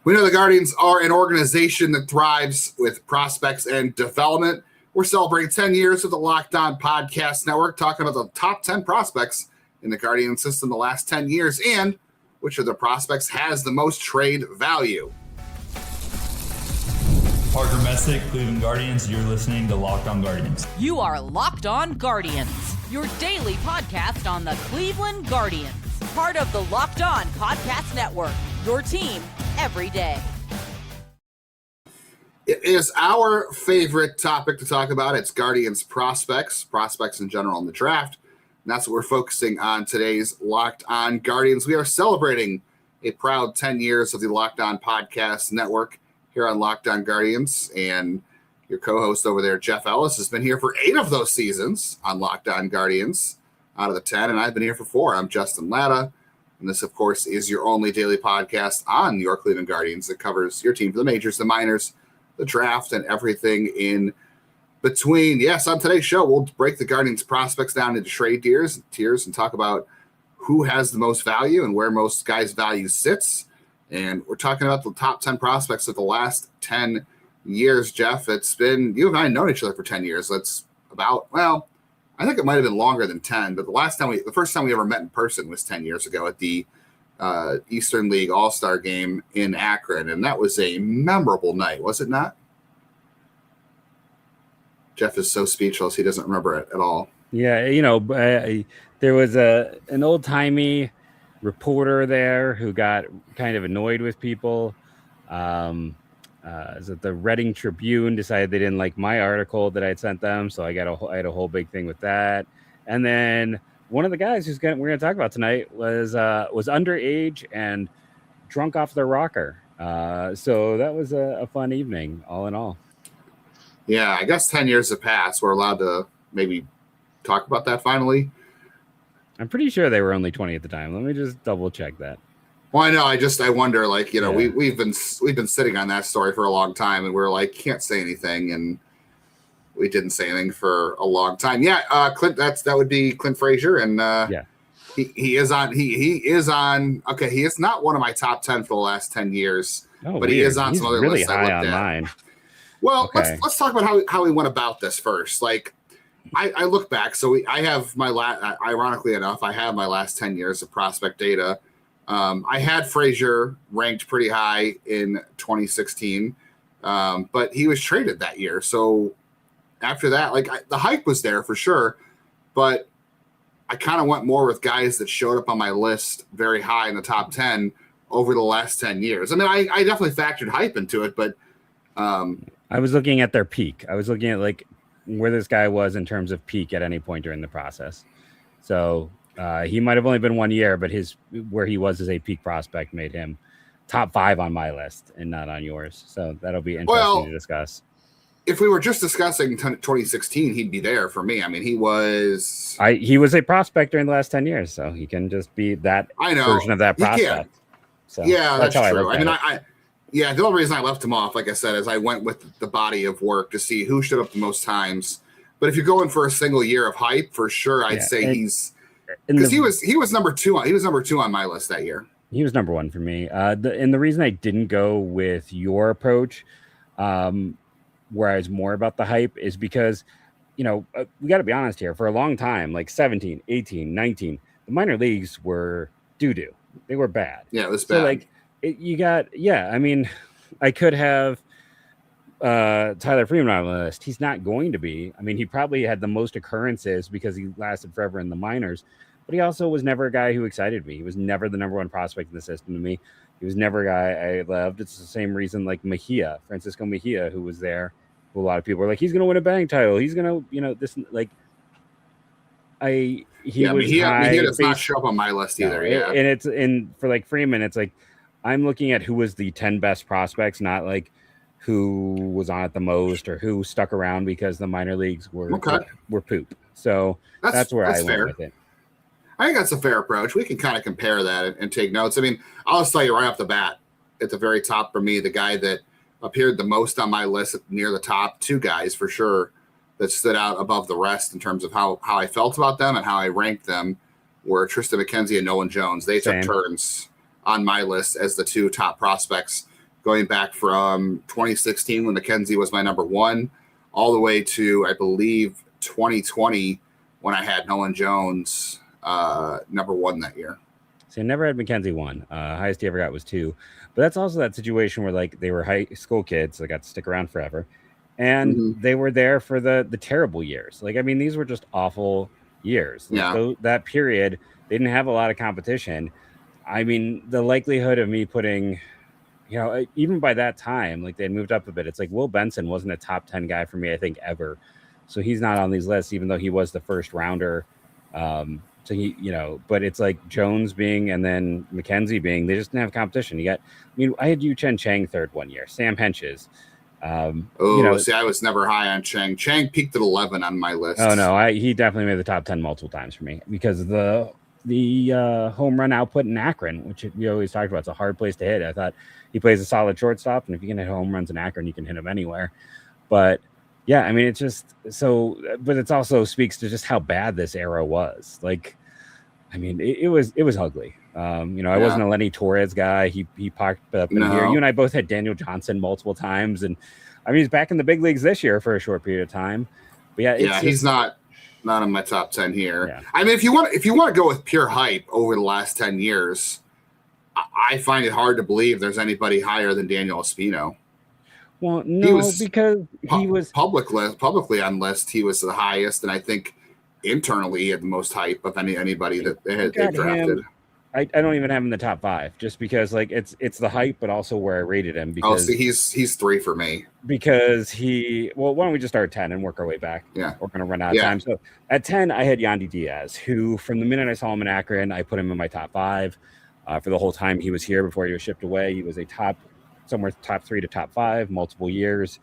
We know the Guardians are an organization that thrives with prospects and development. We're celebrating 10 years of the Locked On Podcast Network, talking about the top 10 prospects in the Guardian system the last 10 years and which of the prospects has the most trade value. Parker Messick, Cleveland Guardians. You're listening to Locked On Guardians. You are Locked On Guardians, your daily podcast on the Cleveland Guardians. Part of the Locked On Podcast Network, your team every day. It is our favorite topic to talk about. It's Guardians prospects in general in the draft. And that's what we're focusing on today's Locked On Guardians. We are celebrating a proud 10 years of the Locked On Podcast Network here on Locked On Guardians. And your co-host over there, Jeff Ellis, has been here for 8 of those seasons on Locked On Guardians out of the 10. And I've been here for 4. I'm Justin Lada. And this, of course, is your only daily podcast on your Cleveland Guardians that covers your team for the majors, the minors, the draft, and everything in between. Yes, on today's show, we'll break the Guardians prospects down into trade tiers and talk about who has the most value and where most guys' value sits. And we're talking about the top 10 prospects of the last 10 years, Jeff. It's been, you and I known each other for 10 years. That's about, well, I think it might have been longer than 10, but the first time we ever met in person was 10 years ago at the Eastern League All-Star game in Akron. And that was a memorable night, was it not? Jeff is so speechless. He doesn't remember it at all. Yeah. There was an old timey reporter there who got kind of annoyed with people. The Reading Tribune decided they didn't like my article that I'd sent them, so I had a whole big thing with that. And then one of the guys we're going to talk about tonight was underage and drunk off their rocker. So that was a fun evening, all in all. Yeah, I guess 10 years have passed. We're allowed to maybe talk about that finally. I'm pretty sure they were only 20 at the time. Let me just double check that. Well, I know. I wonder, we've been sitting on that story for a long time, and we're like, can't say anything, and we didn't say anything for a long time. Yeah, Clint. That would be Clint Frazier, and he is on. He is on. Okay, he is not one of my top 10 for the last 10 years, but weird. he is on He's some other really lists high I looked on at. Mine. Well, okay. let's talk about how we went about this first. Like, I look back. So I have my ironically enough, I have my last 10 years of prospect data. I had Frazier ranked pretty high in 2016, but he was traded that year. So after that, the hype was there for sure, but I kind of went more with guys that showed up on my list very high in the top 10 over the last 10 years. I mean, I definitely factored hype into it, but I was looking at their peak. I was looking at where this guy was in terms of peak at any point during the process. So he might have only been 1 year, but where he was as a peak prospect made him top 5 on my list and not on yours. So that'll be interesting to discuss. If we were just discussing 2016, he'd be there for me. I mean, he was a prospect during the last 10 years, so he can just be that version of that prospect. So yeah, that's true. I mean, Yeah, the only reason I left him off, like I said, is I went with the body of work to see who showed up the most times. But if you're going for a single year of hype, for sure, I'd say he's because he was number 2 on my list that year. He was number 1 for me. And the reason I didn't go with your approach, where I was more about the hype, is because we got to be honest here. For a long time, like 17, 18, 19, the minor leagues were doo-doo. They were bad. Yeah, it was bad. So I could have Tyler Freeman on the list. He's not going to be. I mean, he probably had the most occurrences because he lasted forever in the minors, but he also was never a guy who excited me. He was never the number 1 prospect in the system to me. He was never a guy I loved. It's the same reason like Francisco Mejia, who was there, who a lot of people were like, he's going to win a batting title. He's going to, Mejia does not show up on my list either. And for Freeman, it's like I'm looking at who was the 10 best prospects, not like who was on it the most or who stuck around because the minor leagues were poop. So that's where I went with it. I think that's a fair approach. We can kind of compare that and take notes. I mean, I'll just tell you right off the bat, at the very top for me, the guy that appeared the most on my list near the top, 2 guys for sure that stood out above the rest in terms of how I felt about them and how I ranked them were Triston McKenzie and Nolan Jones. They took turns on my list as the 2 top prospects going back from 2016 when McKenzie was my number one, all the way to, I believe, 2020 when I had Nolan Jones number one that year. So I never had McKenzie one. Highest he ever got was 2. But that's also that situation where like they were high school kids, so they got to stick around forever. And they were there for the terrible years. Like, I mean, these were just awful years. Yeah. So that period, they didn't have a lot of competition. I mean, the likelihood of me putting, you know, even by that time, like they had moved up a bit. It's like Will Benson wasn't a top 10 guy for me, I think, ever. So he's not on these lists, even though he was the first rounder. So he, you know, but it's like Jones being and then McKenzie being, they just didn't have competition. You got, I mean, I had Yu Chen Chang third one year, Sam Henches. You know, see, I was never high on Chang. Chang peaked at 11 on my list. Oh no, he definitely made the top 10 multiple times for me because of the home run output in Akron, which we always talked about. It's a hard place to hit. I thought he plays a solid shortstop, and if you can hit home runs in Akron, you can hit them anywhere. But yeah, I mean, it's just so, but it also speaks to just how bad this era was. Like, I mean, it was ugly. You know, I wasn't a Lenny Torres guy. He popped up in here. You and I both had Daniel Johnson multiple times, and I mean, he's back in the big leagues this year for a short period of time. But yeah, he's not in my top 10 here. Yeah. I mean, if you want to go with pure hype over the last 10 years, I find it hard to believe there's anybody higher than Daniel Espino. Well, no, because he was publicly on list. He was the highest, and I think internally he had the most hype of anybody that they drafted. I don't even have him in the top 5, just because like it's the hype, but also where I rated him. Because he's 3 for me. Because why don't we just start at 10 and work our way back? Yeah, we're gonna run out of time. So at 10, I had Yandy Diaz, who from the minute I saw him in Akron, I put him in my top 5 for the whole time he was here before he was shipped away. He was a top 3 to top 5 multiple years.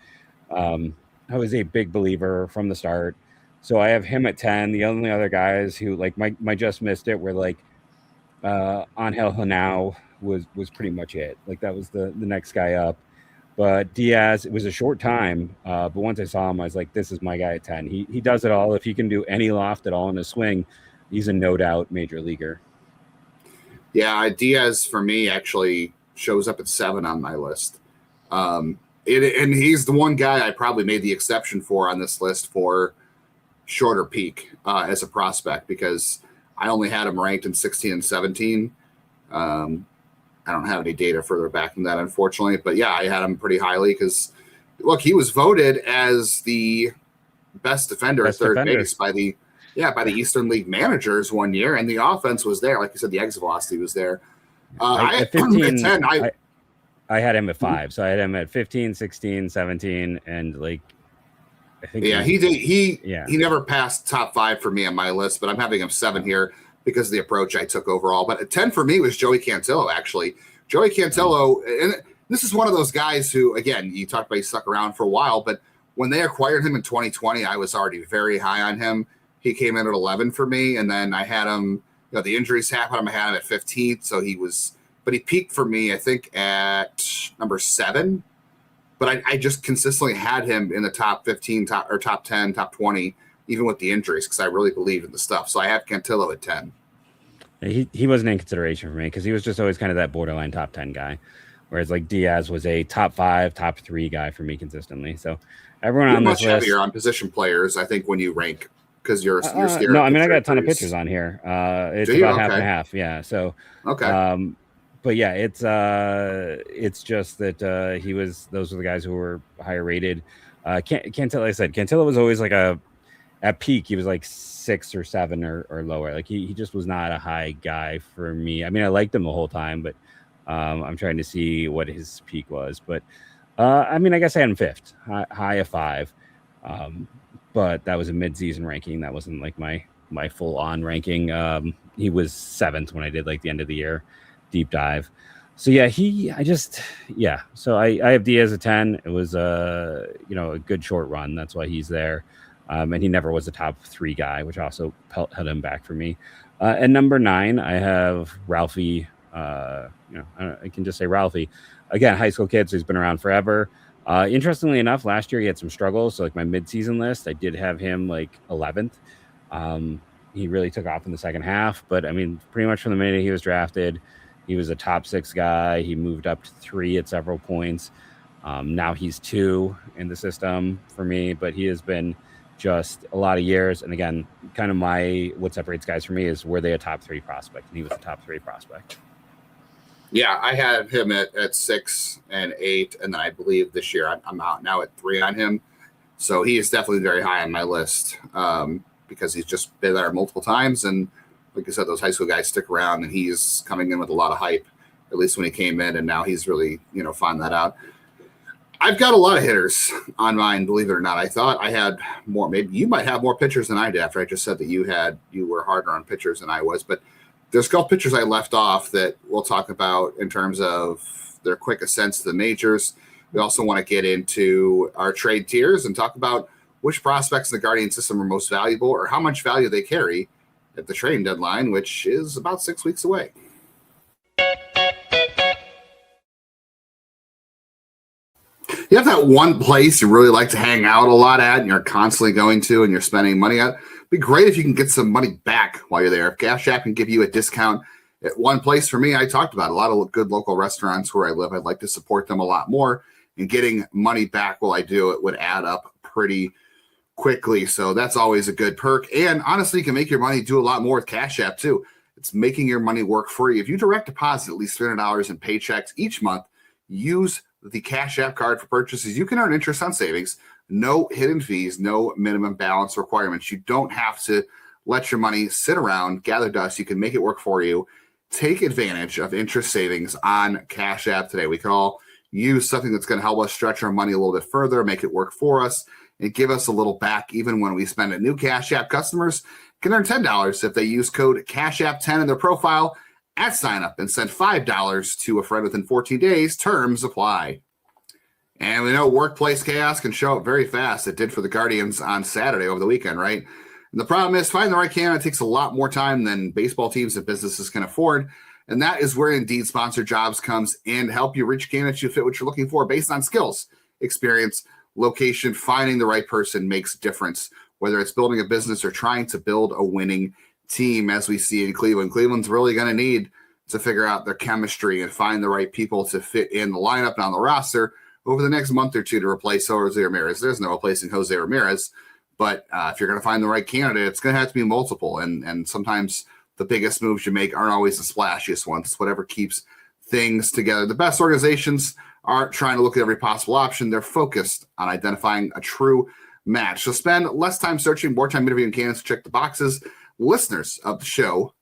I was a big believer from the start, so I have him at 10. The only other guys who like my just missed it were like Angel Genao was pretty much it. Like that was the next guy up. But Diaz, it was a short time, but once I saw him, I was like, this is my guy at 10. He does it all. If he can do any loft at all in his swing, he's a no doubt major leaguer. Yeah, Diaz for me actually shows up at 7 on my list. And he's the one guy I probably made the exception for on this list for shorter peak as a prospect, because I only had him ranked in 16 and 17. I don't have any data further back than that, unfortunately. But yeah, I had him pretty highly because, look, he was voted as the best defender at third base by the Eastern League managers one year, and the offense was there. Like you said, the exit velocity was there. At 15, at 10, I had him at 5. So I had him at 15, 16, 17, and like I think he never passed top 5 for me on my list, but I'm having him 7 here because of the approach I took overall. But at 10 for me was Joey Cantillo, actually. Joey Cantillo, and this is one of those guys who, again, you talked about he stuck around for a while, but when they acquired him in 2020, I was already very high on him. He came in at 11 for me, and then I had him, you know, the injuries happened, I had him at 15th, so he peaked for me, I think, at number 7. But I just consistently had him in the top 15, top 10, top 20, even with the injuries, because I really believed in the stuff. So I have Cantillo at 10. He wasn't in consideration for me because he was just always kind of that borderline top 10 guy, whereas like Diaz was a top 5, top 3 guy for me consistently. So everyone on this list, much heavier on position players, I think, when you rank, because you're no, I mean I got a ton of pictures on here. It's about half and half, yeah. So okay. But yeah, it's just that those were the guys who were higher rated. Cantillo, like I said, Cantillo was always like at peak, he was like 6 or 7 or lower. Like he just was not a high guy for me. I mean, I liked him the whole time, but I'm trying to see what his peak was. But I mean, I guess I had him 5th, high of 5. But that was a mid-season ranking. That wasn't like my full-on ranking. He was 7th when I did like the end of the year deep dive. So yeah, So I have Diaz at 10. It was a good short run. That's why he's there. And he never was a top 3 guy, which also held him back for me. At number 9, I have Ralphie. I can just say Ralphie. Again, high school kid, so he's been around forever. Interestingly enough, last year he had some struggles. So like my mid-season list, I did have him like 11th. He really took off in the second half, but I mean, pretty much from the minute he was drafted, He was a top 6 guy. He moved up to 3 at several points. Now he's 2 in the system for me, but he has been just a lot of years. And again, kind of what separates guys for me is, were they a top 3 prospect? And he was a top 3 prospect. Yeah, I had him at 6 and 8, and then I believe this year I'm out now at 3 on him. So he is definitely very high on my list because he's just been there multiple times. And like I said, those high school guys stick around, and he's coming in with a lot of hype, at least when he came in, and now he's really, found that out. I've got a lot of hitters on mine, believe it or not. I thought I had more. Maybe you might have more pitchers than I did after I just said that you were harder on pitchers than I was, but there's a couple pitchers I left off that we'll talk about in terms of their quick ascents to the majors. We also want to get into our trade tiers and talk about which prospects in the Guardian system are most valuable, or how much value they carry at the trading deadline, which is about 6 weeks away. You have that one place you really like to hang out a lot at, and you're constantly going to, and you're spending money at. It'd be great if you can get some money back while you're there. If Cash App can give you a discount at one place, for me, I talked about a lot of good local restaurants where I live. I'd like to support them a lot more, and getting money back while I do it would add up pretty quickly. So that's always a good perk. And honestly, you can make your money do a lot more with Cash App too. It's making your money work for you. If you direct deposit at least $300 in paychecks each month, use the Cash App card for purchases, you can earn interest on savings. No hidden fees, no minimum balance requirements. You don't have to let your money sit around, gather dust. You can make it work for you. Take advantage of interest savings on Cash App today. We can all use something that's going to help us stretch our money a little bit further, make it work for us, and give us a little back even when we spend it. New Cash App customers can earn $10 if they use code CASHAPP10 in their profile at sign up and send $5 to a friend within 14 days. Terms apply. And we know workplace chaos can show up very fast. It did for the Guardians on Saturday over the weekend, right? And the problem is, finding the right candidate takes a lot more time than baseball teams and businesses can afford. And that is where Indeed Sponsored Jobs comes in to help you reach candidates you fit what you're looking for based on skills, experience, location. Finding the right person makes a difference, whether it's building a business or trying to build a winning team, as we see in Cleveland. Cleveland's really going to need to figure out their chemistry and find the right people to fit in the lineup and on the roster over the next month or two to replace Jose Ramirez. There's no replacing Jose Ramirez, but if you're going to find the right candidate, it's going to have to be multiple. And sometimes the biggest moves you make aren't always the splashiest ones. It's whatever keeps things together. The best organizations aren't trying to look at every possible option. They're focused on identifying a true match. So spend less time searching, more time interviewing candidates to check the boxes. Listeners of the show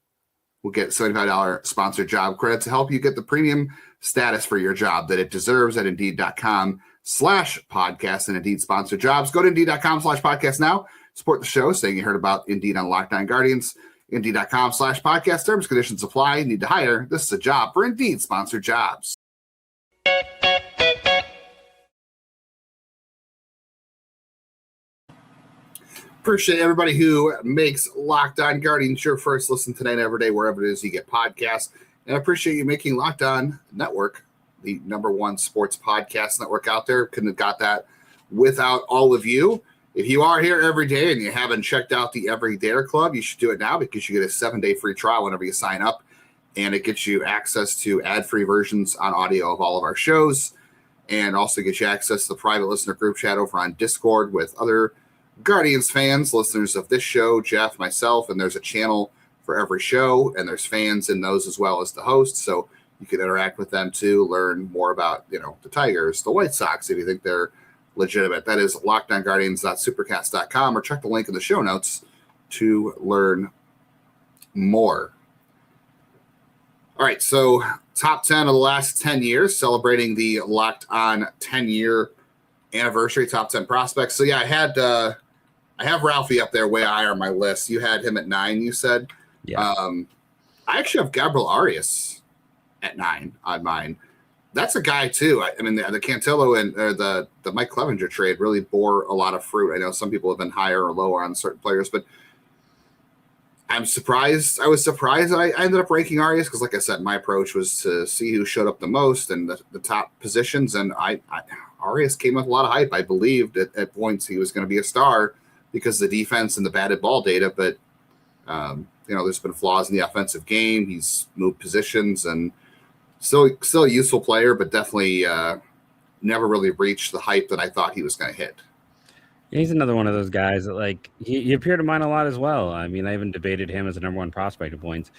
will get $75 sponsored job credit to help you get the premium status for your job that it deserves at Indeed.com/podcast and Indeed sponsored jobs. Go to Indeed.com/podcast now. Support the show, saying you heard about Indeed on Locked On Guardians. Indeed.com/podcast. Terms, conditions apply. Need to hire. This is a job for Indeed sponsored jobs. Appreciate everybody who makes Locked On Guardians your first listen today and every day, wherever it is you get podcasts. And I appreciate you making Locked On Network the #1 sports podcast network out there. Couldn't have got that without all of you. If you are here every day and you haven't checked out the Everydayer Club, you should do it now, because you get a 7-day free trial whenever you sign up. And it gets you access to ad-free versions on audio of all of our shows, and also gets you access to the private listener group chat over on Discord with other Guardians fans, listeners of this show, Jeff, myself, and there's a channel for every show, and there's fans in those as well as the host, so you can interact with them too, learn more about, the Tigers, the White Sox, if you think they're legitimate. That is lockedonguardians.supercast.com, or check the link in the show notes to learn more. All right, so top 10 of the last 10 years, celebrating the Locked On 10-year anniversary, top 10 prospects. So yeah, I have Ralphie up there way higher on my list. You had him at 9, you said. Yeah. I actually have Gabriel Arias at 9 on mine. That's a guy too. I mean, the Cantillo and the Mike Clevenger trade really bore a lot of fruit. I know some people have been higher or lower on certain players, but I'm surprised. I was surprised that I ended up ranking Arias because, like I said, my approach was to see who showed up the most and the top positions. And Arias came with a lot of hype. I believed at points he was going to be a star because of the defense and the batted ball data. But, there's been flaws in the offensive game. He's moved positions and Still a useful player, but definitely never really reached the hype that I thought he was going to hit. He's another one of those guys that, like, he appeared to mine a lot as well. I mean, I even debated him as the number one prospect at points,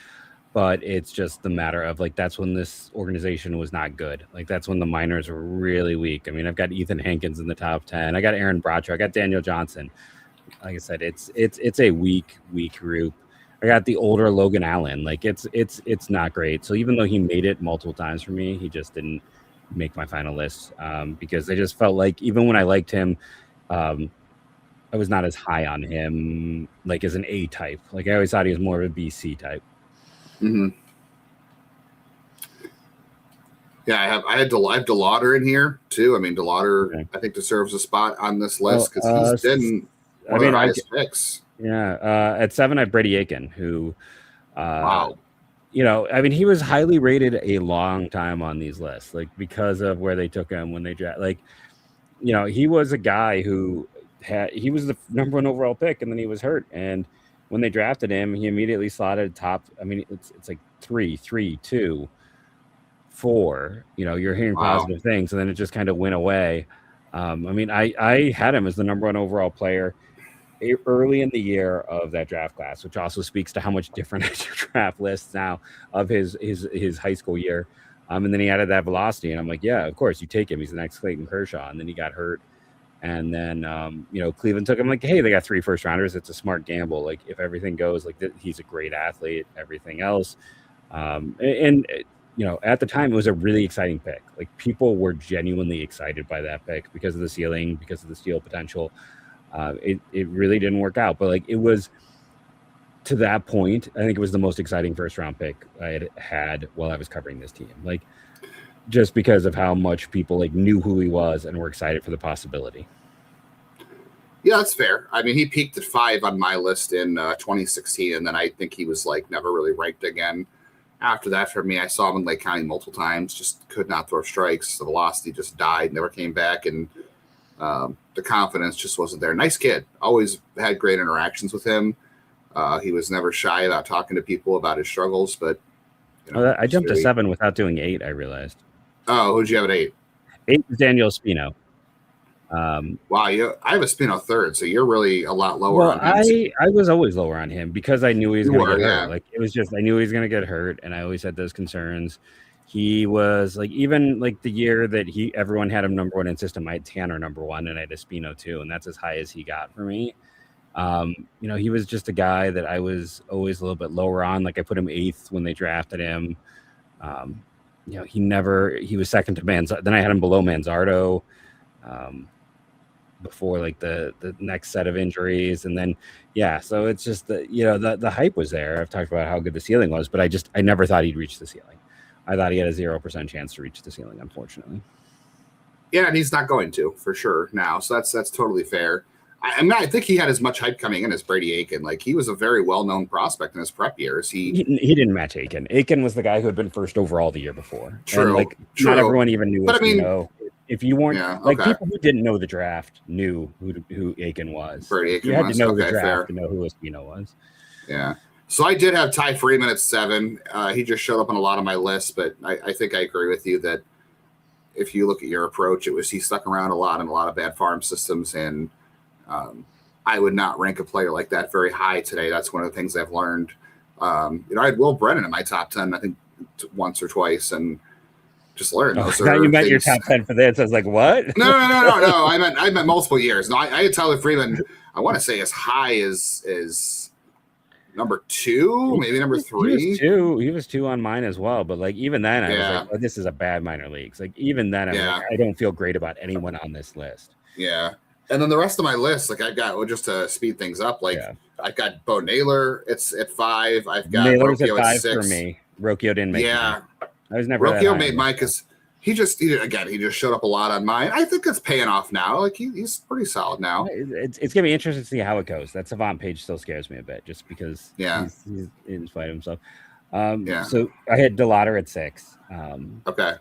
but it's just the matter of, like, that's when this organization was not good. Like, that's when the minors were really weak. I mean, I've got Ethan Hankins in the top 10. I got Aaron Bracho. I got Daniel Johnson. Like I said, it's a weak group. I got the older Logan Allen. Like, it's not great. So even though he made it multiple times for me, he just didn't make my final list because I just felt like even when I liked him, I was not as high on him, like, as an A type. Like, I always thought he was more of a BC type. Mm-hmm. Yeah, I have DeLauder in here too. I mean, DeLauder, okay, I think deserves a spot on this list because he's been one of the highest picks. Yeah, at 7, I have Brady Aiken, who, wow, you know, I mean, he was highly rated a long time on these lists, like, because of where they took him when they draft. Like, you know, he was a guy who he was the number 1 overall pick, and then he was hurt. And when they drafted him, he immediately slotted top. I mean, it's like 3, 2, 4. You know, you're hearing positive things, and then it just kind of went away. I mean, I had him as the number 1 overall player early in the year of that draft class, which also speaks to how much different his draft lists now of his high school year. And then he added that velocity, and I'm like, yeah, of course you take him. He's the next Clayton Kershaw. And then he got hurt. And then, you know, Cleveland took him. Like, hey, they got 3 first rounders. It's a smart gamble. Like, if everything goes, like, he's a great athlete, everything else. And, you know, at the time, it was a really exciting pick. Like, people were genuinely excited by that pick because of the ceiling, because of the steal potential. It really didn't work out. But, like, it was, to that point, I think it was the most exciting first round pick I had while I was covering this team. Like, just because of how much people, like, knew who he was and were excited for the possibility. Yeah, that's fair. I mean, he peaked at 5 on my list in 2016, and then I think he was, like, never really ranked again. After that, for me, I saw him in Lake County multiple times, just could not throw strikes. The velocity just died, never came back, and the confidence just wasn't there. Nice kid. Always had great interactions with him. He was never shy about talking to people about his struggles, but you know, I jumped to 7 without doing 8, I realized. Oh, who'd you have at 8? 8 is Daniel Espino. Wow, I have Espino 3rd, so you're really a lot lower. Well, on him. I was always lower on him because I knew he was going to get hurt. Yeah. Like, it was just, I knew he was going to get hurt, and I always had those concerns. He was, like, even like the year that everyone had him number 1 in system, I had Tanner number 1, and I had Espino 2, and that's as high as he got for me. You know, he was just a guy that I was always a little bit lower on. Like, I put him 8th when they drafted him. You know, he was second to Manzardo. Then I had him below Manzardo before, like, the next set of injuries. And then, yeah, so it's just you know, the hype was there. I've talked about how good the ceiling was, but I never thought he'd reach the ceiling. I thought he had a 0% chance to reach the ceiling, unfortunately. Yeah, and he's not going to, for sure, now. So that's totally fair. I mean, I think he had as much hype coming in as Brady Aiken. Like, he was a very well-known prospect in his prep years. He didn't match Aiken. Aiken was the guy who had been 1st overall the year before. True. And, like, true. Not everyone even knew. But I mean, if you weren't okay. People who didn't know the draft knew who Aiken was. Brady Aiken you had was. to know Okay, the draft fair. to know who Espino was. Yeah. So I did have Ty Freeman at 7. He just showed up on a lot of my lists, but I think I agree with you that if you look at your approach, he stuck around a lot in a lot of bad farm systems, and I would not rank a player like that very high today. That's one of the things I've learned. You know, I had Will Brennan in my top 10, I think once or twice, and just learned. Now you meant your top 10 for this. I was like, what? No. I meant multiple years. No, I had Tyler Freeman, I want to say as high as number 2, maybe number 3. He was 2 on mine as well. But, like, even then, I was like, oh, this is a bad minor leagues. Like, even then, I don't feel great about anyone on this list. Yeah. And then the rest of my list, like, I've got, just to speed things up, like, I've got Bo Naylor. It's at 5. I've got Naylor's Rocchio at 5 at 6. for me. Rocchio didn't make mine. I was never Rocchio made mine because he just showed up a lot on mine. I think it's paying off now. Like, he's pretty solid now. It's gonna be interesting to see how it goes. That Savant page still scares me a bit, just because he's in spite of himself. So I had DeLauder at 6. Okay.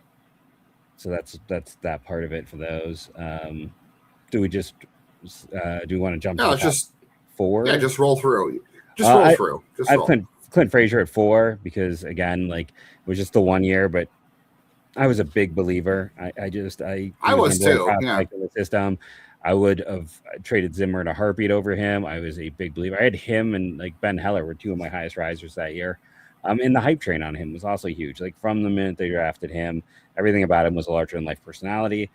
So that's that part of it for those. Do we want to jump? No, it's just 4. Yeah, just roll through. Roll through. I have Clint Frazier at 4 because, again, like, it was just the 1 year, but I was a big believer. I was too. Yeah. In the system. I would have traded Zimmer in a heartbeat over him. I was a big believer. I had him and like Ben Heller were two of my highest risers that year. And the hype train on him was also huge. Like from the minute they drafted him, everything about him was a larger than life personality.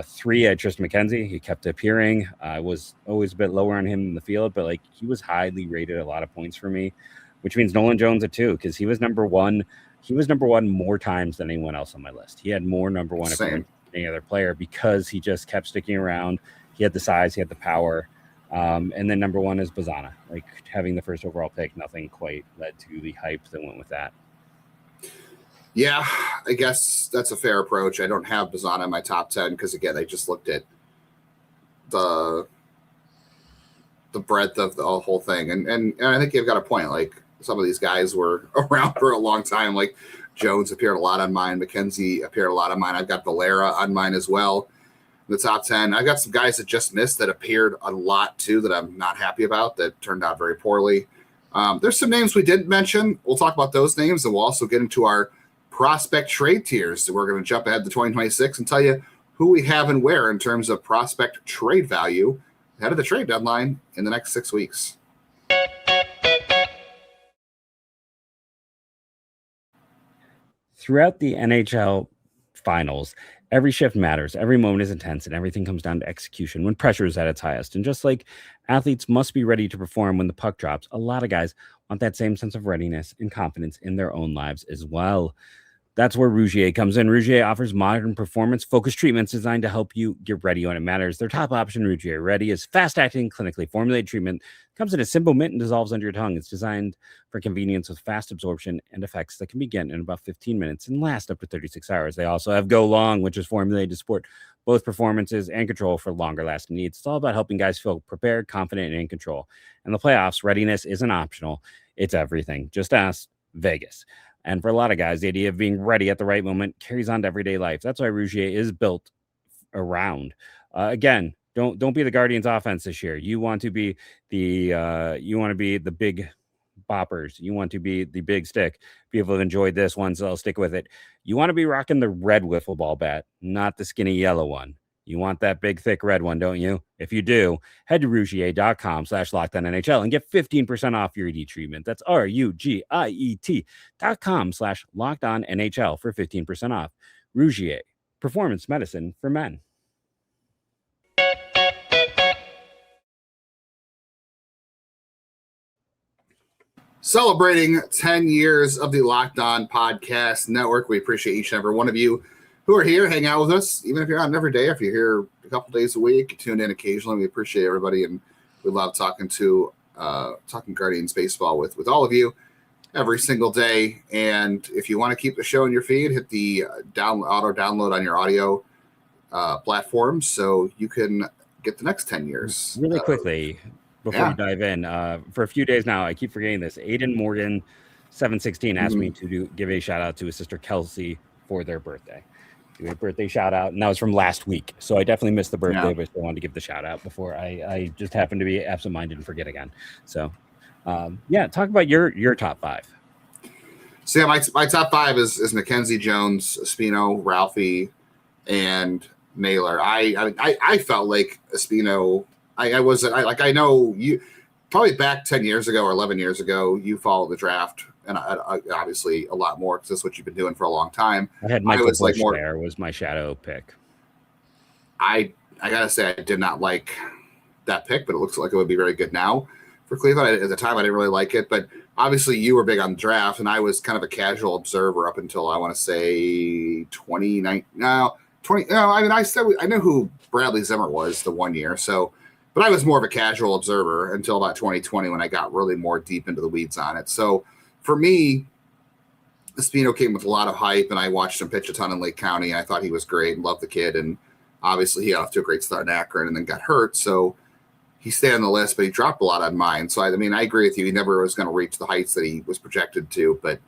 3, I had Triston McKenzie. He kept appearing. I was always a bit lower on him in the field, but like he was highly rated, a lot of points for me, which means Nolan Jones at 2, because he was number one. He was number one more times than anyone else on my list. He had more number one appearances than any other player because he just kept sticking around. He had the size, he had the power. And then number 1 is Bazzana. Like having the first overall pick, nothing quite led to the hype that went with that. Yeah, I guess that's a fair approach. I don't have Bazzana in my top 10 because, again, I just looked at the breadth of the whole thing. And I think you've got a point. Like, some of these guys were around for a long time. Like, Jones appeared a lot on mine. McKenzie appeared a lot on mine. I've got Valera on mine as well. The top 10. I've got some guys that just missed that appeared a lot, too, that I'm not happy about, that turned out very poorly. There's some names we didn't mention. We'll talk about those names, and we'll also get into our prospect trade tiers. So we're going to jump ahead to 2026 and tell you who we have and where in terms of prospect trade value ahead of the trade deadline in the next 6 weeks. Throughout the NHL finals, every shift matters, every moment is intense, and everything comes down to execution when pressure is at its highest. And just like athletes must be ready to perform when the puck drops, a lot of guys want that same sense of readiness and confidence in their own lives as well. That's where Rougier comes in. Rougier offers modern performance-focused treatments designed to help you get ready when it matters. Their top option, Rougier Ready, is fast-acting, clinically formulated treatment. It comes in a simple mint and dissolves under your tongue. It's designed for convenience with fast absorption and effects that can begin in about 15 minutes and last up to 36 hours. They also have Go Long, which is formulated to support both performances and control for longer-lasting needs. It's all about helping guys feel prepared, confident, and in control. And the playoffs, readiness isn't optional. It's everything. Just ask Vegas. And for a lot of guys, the idea of being ready at the right moment carries on to everyday life. That's why Rougier is built around. Again, don't be the Guardians' offense this year. You want to be the big boppers. You want to be the big stick. People have enjoyed this one, so I'll stick with it. You want to be rocking the red wiffle ball bat, not the skinny yellow one. You want that big, thick red one, don't you? If you do, head to Rougier.com/LockedOnNHL and get 15% off your ED treatment. That's RUGIET.com/LockedOnNHL for 15% off. Rougier, performance medicine for men. Celebrating 10 years of the Locked On Podcast Network. We appreciate each and every one of you who are here, hang out with us, even if you're not every day, if you're here a couple days a week, you tune in occasionally. We appreciate everybody, and we love talking Guardians baseball with all of you every single day. And if you want to keep the show in your feed, hit the auto download on your audio platform so you can get the next 10 years. Really quickly, before you dive in, for a few days now, I keep forgetting this. Aiden Morgan, 716, asked me to give a shout out to his sister Kelsey for their birthday. Do a birthday shout out, and that was from last week. So I definitely missed the birthday, but I wanted to give the shout out before I just happened to be absent-minded and forget again. So, talk about your top 5. So my top 5 is McKenzie, Jones, Espino, Ralphie, and Naylor. I felt like Espino. I know you probably back 10 years ago or 11 years ago, you followed the draft. And obviously a lot more because that's what you've been doing for a long time. I had Michael Bush there was my shadow pick. I gotta say I did not like that pick, but it looks like it would be very good now for Cleveland. At the time, I didn't really like it, but obviously you were big on the draft, and I was kind of a casual observer up until I want to say 2019. I knew who Bradley Zimmer was the one year, but I was more of a casual observer until about 2020 when I got really more deep into the weeds on it. So. For me, Espino came with a lot of hype, and I watched him pitch a ton in Lake County. I thought he was great and loved the kid, and obviously he got off to a great start in Akron and then got hurt, so he stayed on the list, but he dropped a lot on mine. So, I agree with you. He never was going to reach the heights that he was projected to, but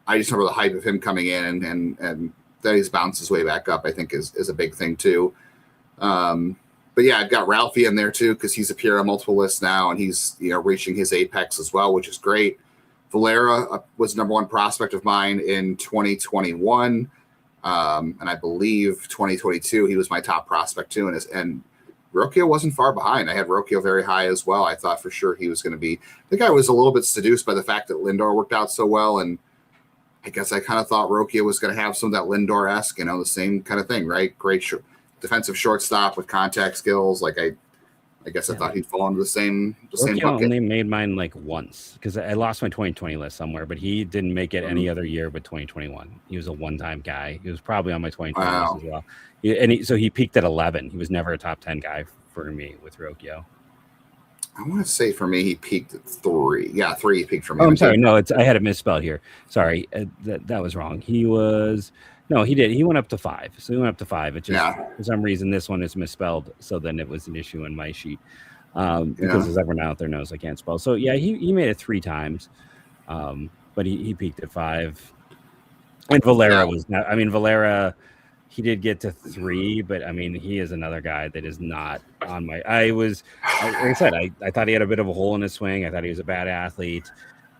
I just remember the hype of him coming in and that he's bounced his way back up, I think is a big thing too. But yeah, I've got Ralphie in there too because he's appeared on multiple lists now, and he's reaching his apex as well, which is great. Valera was number 1 prospect of mine in 2021. And I believe 2022, he was my top prospect too. And Rocchio wasn't far behind. I had Rocchio very high as well. I thought for sure he was going to be. I think I was a little bit seduced by the fact that Lindor worked out so well. And I guess I kind of thought Rocchio was going to have some of that Lindor-esque, the same kind of thing, right? Great defensive shortstop with contact skills. Like I guess I thought he'd fall into the same bucket. Only made mine like once because I lost my 2020 list somewhere, but he didn't make it any other year but 2021. He was a one-time guy. He was probably on my 2020 list as well. So he peaked at 11. He was never a top 10 guy for me with Rocchio. I want to say for me, he peaked at 3. Yeah, 3 he peaked for me. Oh, I'm sorry. No, I had it misspelled here. Sorry. That was wrong. He did. He went up to 5. So he went up to 5. It just, for some reason, this one is misspelled. So then it was an issue in my sheet. Because as everyone out there knows, I can't spell. So yeah, he made it 3 times. But he peaked at 5. And Valera was not, Valera, he did get to 3, but he is another guy that is not on my. Like I said, I thought he had a bit of a hole in his swing. I thought he was a bad athlete.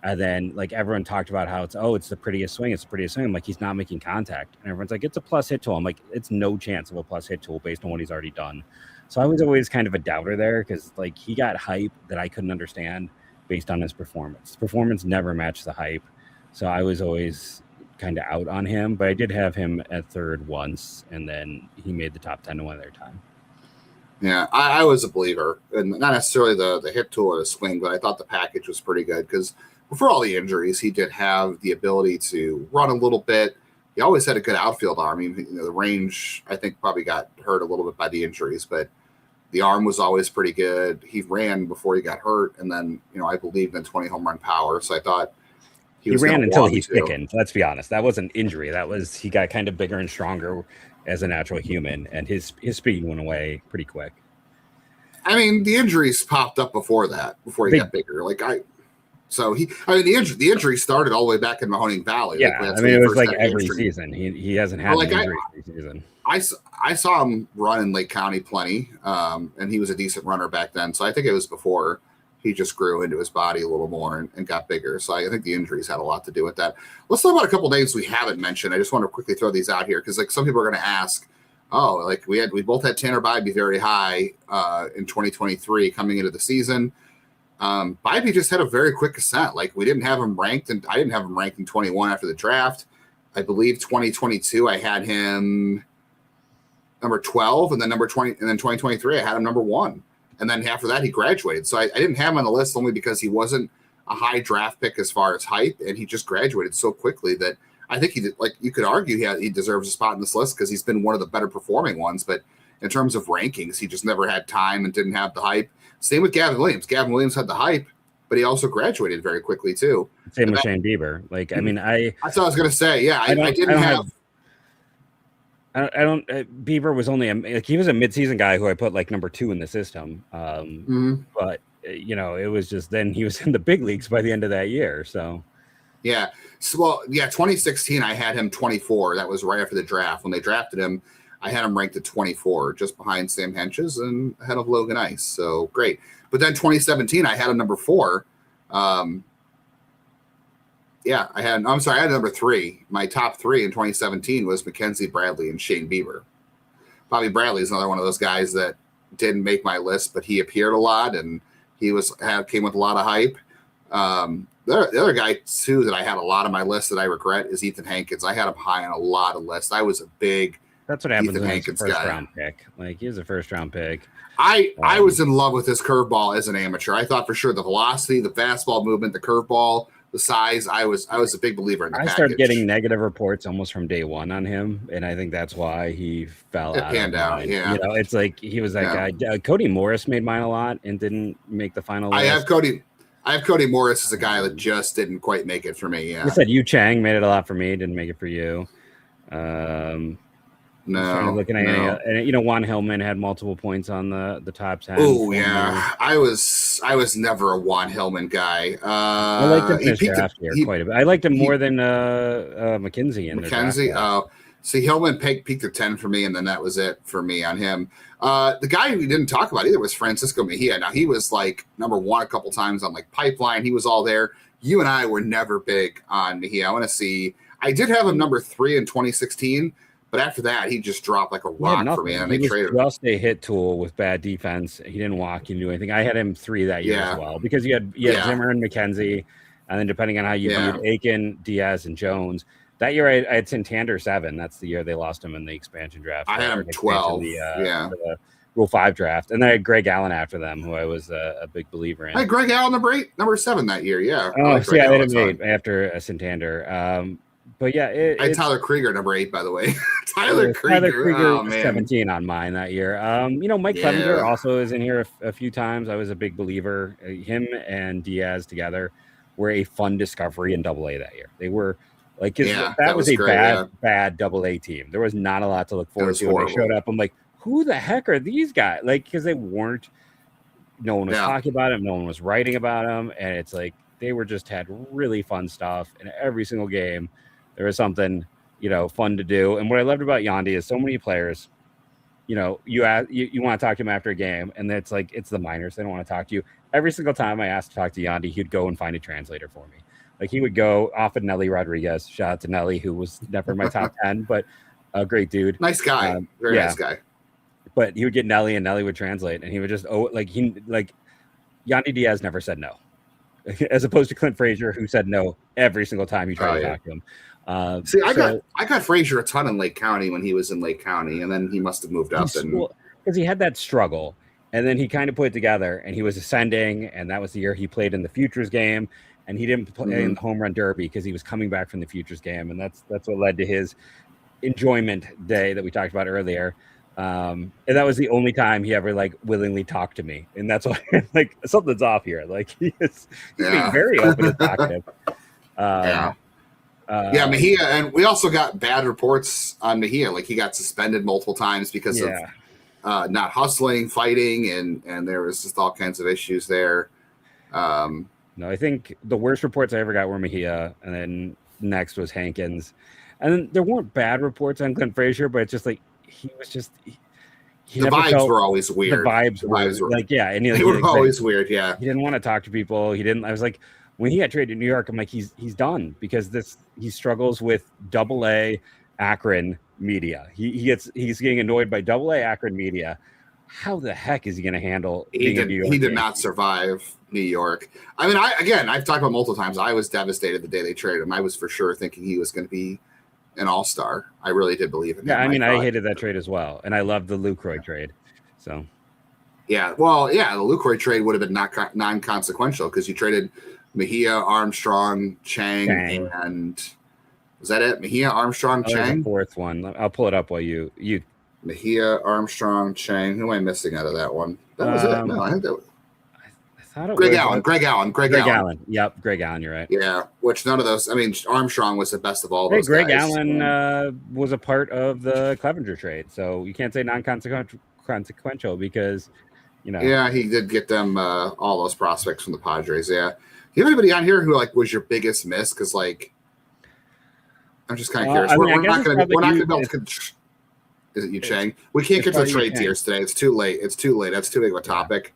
And then, like, everyone talked about how it's the prettiest swing. It's the prettiest swing. I'm like, he's not making contact. And everyone's like, it's a plus hit tool. I'm like, it's no chance of a plus hit tool based on what he's already done. So I was always kind of a doubter there because, like, he got hype that I couldn't understand based on his performance. His performance never matched the hype. So I was always kind of out on him. But I did have him at 3rd once, and then he made the top 10 one other time. Yeah, I was a believer. And not necessarily the hit tool or the swing, but I thought the package was pretty good because before all the injuries, he did have the ability to run a little bit. He always had a good outfield arm. The range, I think, probably got hurt a little bit by the injuries, but the arm was always pretty good. He ran before he got hurt, and then, I believed in 20 home run power, so I thought he ran until he thickened. Let's be honest. That wasn't injury. That was he got kind of bigger and stronger as a natural human, and his speed went away pretty quick. The injuries popped up before that, before he got bigger. The injury started all the way back in Mahoning Valley. Yeah, it was like every season. He hasn't had an injury every season. I saw him run in Lake County plenty, and he was a decent runner back then. So I think it was before he just grew into his body a little more and got bigger. So I think the injuries had a lot to do with that. Let's talk about a couple of names we haven't mentioned. I just want to quickly throw these out here because, like, some people are going to ask, we both had Tanner Bibee very high in 2023 coming into the season. Bibee just had a very quick ascent. Like, we didn't have him ranked, and I didn't have him ranked in 21 after the draft. I believe 2022 I had him number 12, and then number 20, and then 2023 I had him number 1, and then after that he graduated. So I didn't have him on the list only because he wasn't a high draft pick as far as hype, and he just graduated so quickly that I think he did. Like, you could argue he deserves a spot in this list because he's been one of the better performing ones, but in terms of rankings, he just never had time and didn't have the hype. Same with Gavin Williams. Gavin Williams had the hype, but he also graduated very quickly too. Same with Shane Bieber. Like, that's what I was going to say. Yeah, I didn't have. Bieber was only he was a midseason guy who I put like number 2 in the system. But it was just then he was in the big leagues by the end of that year. So. Yeah. So, 2016, I had him 24. That was right after the draft. When they drafted him, I had him ranked at 24, just behind Sam Henches and ahead of Logan Ice. So great. But then 2017, I had him number 4. I had number 3. My top 3 in 2017 was McKenzie, Bradley, and Shane Bieber. Bobby Bradley is another one of those guys that didn't make my list, but he appeared a lot and he came with a lot of hype. The other guy too that I had a lot on my list that I regret is Ethan Hankins. I had him high on a lot of lists. I was a big That's what happens when he's a first-round pick. Like, he was a first-round pick. I was in love with his curveball as an amateur. I thought for sure the velocity, the fastball movement, the curveball, the size. I was a big believer in the package. Started getting negative reports almost from day one on him, and I think that's why he fell out. It panned out, yeah. It's like he was that guy. Cody Morris made mine a lot and didn't make the final list. I have Cody Morris as a guy that just didn't quite make it for me. Yeah. You said Yu Chang made it a lot for me, didn't make it for you. Looking at Juan Hillman had multiple points on the top 10. Oh yeah, I was never a Juan Hillman guy. I liked him in his draft here quite a bit. I liked him more than McKenzie. See, Hillman peaked at 10 for me, and then that was it for me on him. The guy we didn't talk about either was Francisco Mejia. Now, he was like number 1 a couple times on like Pipeline. He was all there. You and I were never big on Mejia. I did have him number 3 in 2016, But after that, he just dropped like a rock for me, and he they traded him. Just a hit tool with bad defense. He didn't walk. He didn't do anything. I had him 3 that year as well because you had Zimmer and McKenzie, and then depending on how you viewed Aiken, Diaz, and Jones. That year I had Santander 7. That's the year they lost him in the expansion draft. I had him 12. The Rule 5 draft, and then I had Greg Allen after them, who I was a big believer in. I had Greg Allen number 7 that year. Yeah. Oh, I had him 8 after Santander. But yeah, I had Tyler Krieger number 8, by the way. Tyler Krieger was 17 on mine that year. Mike Clevenger also is in here a few times. I was a big believer. Him and Diaz together were a fun discovery in AA that year. They were like, that was a great, bad AA team. There was not a lot to look forward to when they showed up. I'm like, who the heck are these guys? Like, because they weren't. No one was talking about them. No one was writing about them, and it's like they were just had really fun stuff. And every single game, there was something fun to do. And what I loved about Yandy is so many players. You want to talk to him after a game, and it's like it's the minors. They don't want to talk to you. Every single time I asked to talk to Yandy, he'd go and find a translator for me. Like he would go off at Nelly Rodriguez. Shout out to Nelly, who was never in my top 10, but a great dude. Nice guy. Very nice guy. But he would get Nelly, and Nelly would translate, and he would just Yandy Diaz never said no, as opposed to Clint Frazier, who said no every single time you tried to talk to him. I got Frazier a ton in Lake County when he was in Lake County, and then he must have moved up because he had that struggle, and then he kind of put it together, and he was ascending, and that was the year he played in the Futures game, and he didn't play in the home run derby because he was coming back from the Futures game, and that's what led to his enjoyment day that we talked about earlier. And that was the only time he ever willingly talked to me, and that's why something's off here. Like he's being very open and talkative. Mejia, and we also got bad reports on Mejia. Like he got suspended multiple times because of not hustling, fighting, and there was just all kinds of issues there. No, I think the worst reports I ever got were Mejia, and then next was Hankins, and then there weren't bad reports on Clint Frazier, but it's just like he was just. The vibes were always weird. The vibes were and they were always weird. Yeah, he didn't want to talk to people. He didn't. I was like, when he got traded to New York, I'm like, he's done because he struggles with AA Akron media. He's getting annoyed by AA Akron media. How the heck is he going to handle being in New York? He did not survive New York. I mean, I've talked about multiple times. I was devastated the day they traded him. I was for sure thinking he was going to be an all-star. I really did believe in him. Yeah, I mean, I hated that trade as well, and I loved the Lucroy trade. So, the Lucroy trade would have been non-consequential because you traded Mejia, Armstrong, Chang, and was that it? Mejia, Armstrong, Chang. The fourth one. I'll pull it up while you. Mejia, Armstrong, Chang. Who am I missing out of that one? That was it. No, I think that was. Greg Allen. Greg Allen. Yep, Greg Allen. You're right. Yeah, which none of those. I mean, Armstrong was the best of all those. Greg Allen was a part of the Clevenger trade, so you can't say non-consequential because, Yeah, he did get them all those prospects from the Padres. Yeah. Do you have anybody on here who was your biggest miss? Because I'm just kind of curious. We're not going to be able to. Is it you, Chang? We can't get to the trade tiers today. It's too late. That's too big of a topic.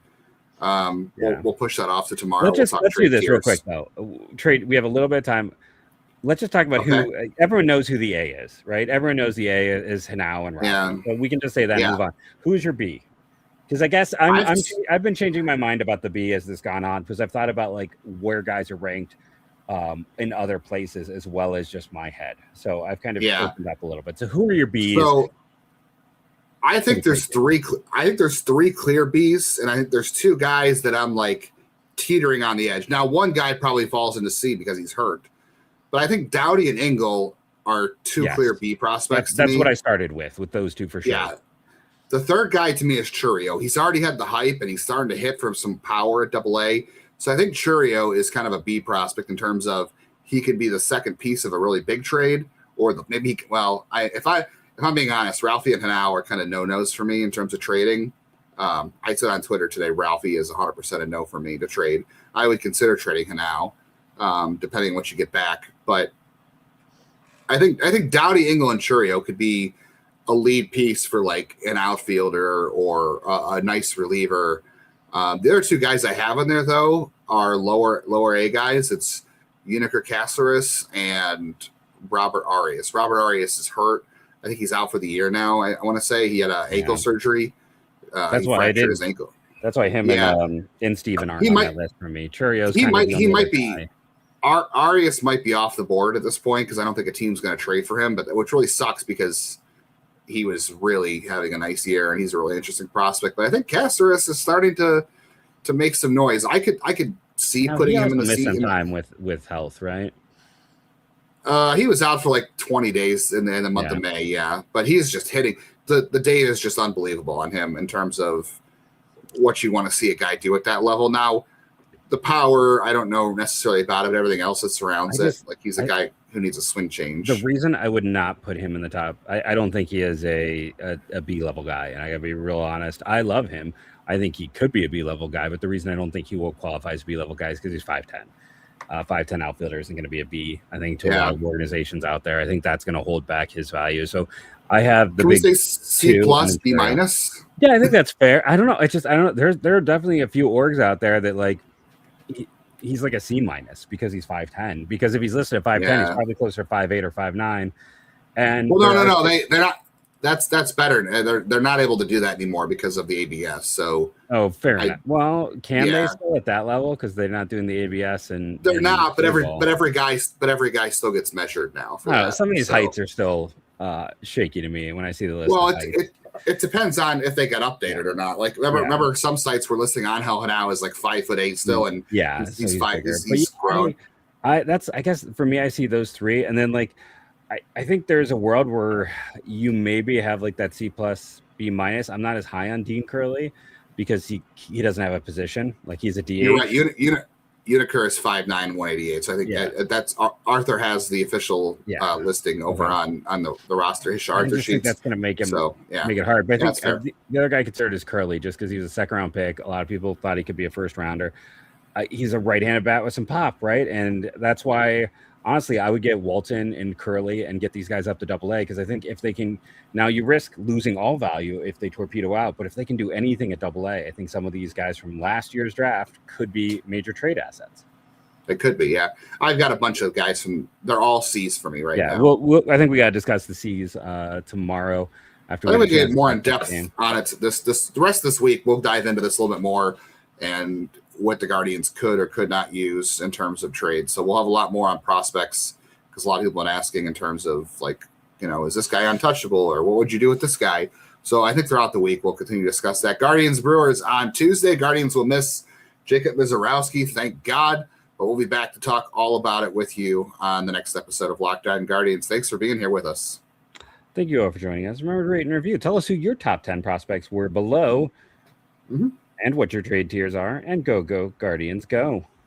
We'll push that off to tomorrow. Let's do this real quick though. Trade. We have a little bit of time. Let's just talk about who. Everyone knows who the A is, right? Everyone knows the A is Genao and Ralph. Yeah. So we can just say that and move on. Who's your B? Because I guess I've been changing my mind about the B as this gone on because I've thought about where guys are ranked in other places as well as just my head. So I've kind of opened up a little bit. So who are your B's? So I think there's three. I think there's 3 clear Bs, and I think there's 2 guys that I'm teetering on the edge. Now, one guy probably falls into C because he's hurt, but I think Dowdy and Ingle are 2 clear B prospects. That's what I started with those 2 for sure. Yeah. The third guy to me is Chourio. He's already had the hype, and he's starting to hit from some power at AA. So I think Chourio is kind of a B prospect in terms of he could be the second piece of a really big trade, or if I'm being honest, Ralphie and Genao are kind of no-nos for me in terms of trading. I said on Twitter today, Ralphie is 100% a no for me to trade. I would consider trading Genao, depending on what you get back. But I think Dowdy, Ingle, and Chourio could be a lead piece for an outfielder or a nice reliever. The other 2 guys I have in there, though, are lower A guys. It's Uniker Caceres and Robert Arias. Robert Arias is hurt. I think he's out for the year now. I want to say he had an ankle surgery. That's he why I fractured did his ankle. That's why him and Steven aren't on that list for me. Chourio's he kind might of he might be Arias might be off the board at this point because I don't think a team's going to trade for him. But which really sucks because he was really having a nice year and he's a really interesting prospect. But I think Caceres is starting to make some noise. I could see putting him in the seat. Some time with health, right? He was out for like 20 days in the month of May, but he's just hitting. The data is just unbelievable on him in terms of what you want to see a guy do at that level. Now, the power, I don't know necessarily about it, but everything else that surrounds it. Like he's a guy who needs a swing change. The reason I would not put him in the top, I don't think he is a B-level guy, and I gotta be real honest. I love him. I think he could be a B-level guy, but the reason I don't think he will qualify as a B-level guy is because he's 5'10". 5'10" outfielder isn't going to be a B, I think, to a lot of organizations out there. I think that's going to hold back his value. So I have the Can big we say C plus, B minus? Yeah, I think that's fair. I don't know. I don't know. There are definitely a few orgs out there that like he's like a C minus because he's 5'10". Because if he's listed at 5'10", he's probably closer to 5'8" or 5'9". And no, they're not. That's better. They're not able to do that anymore because of the ABS. So fair enough. Well, can they still at that level because they're not doing the ABS and they're not. But every guy still gets measured now. Some of these heights are still shaky to me when I see the list. Well, it depends on if they got updated or not. Like remember some sites were listing Angel Genao as like 5'8" still, and he's grown. I guess for me, I see those three, and then like. I think there's a world where you maybe have like that C plus B minus. I'm not as high on Dean Curley because he doesn't have a position. Like he's a DH. You're right. Unicur is 5'9", 188. So I think that's Arthur has the official listing over on the roster. His Arthur sheets. That's going to make him make it hard. But I think the other guy considered is Curley just because he was a second round pick. A lot of people thought he could be a first rounder. He's a right-handed bat with some pop, right? And that's why. Honestly, I would get Walton and Curley and get these guys up to AA because I think if they can, now you risk losing all value if they torpedo out, but if they can do anything at AA, I think some of these guys from last year's draft could be major trade assets. It could be, yeah. I've got a bunch of guys they're all C's for me now. Yeah, well, I think we got to discuss the C's tomorrow. After we get more in depth on it. The rest of this week, we'll dive into this a little bit more and what the Guardians could or could not use in terms of trades. So we'll have a lot more on prospects because a lot of people have been asking in terms of like, is this guy untouchable or what would you do with this guy? So I think throughout the week, we'll continue to discuss that. Guardians Brewers on Tuesday. Guardians will miss Jacob Mizorowski, thank God, but we'll be back to talk all about it with you on the next episode of Locked On Guardians. Thanks for being here with us. Thank you all for joining us. Remember to rate and review. Tell us who your top 10 prospects were below. And what your trade tiers are, and go Guardians, go.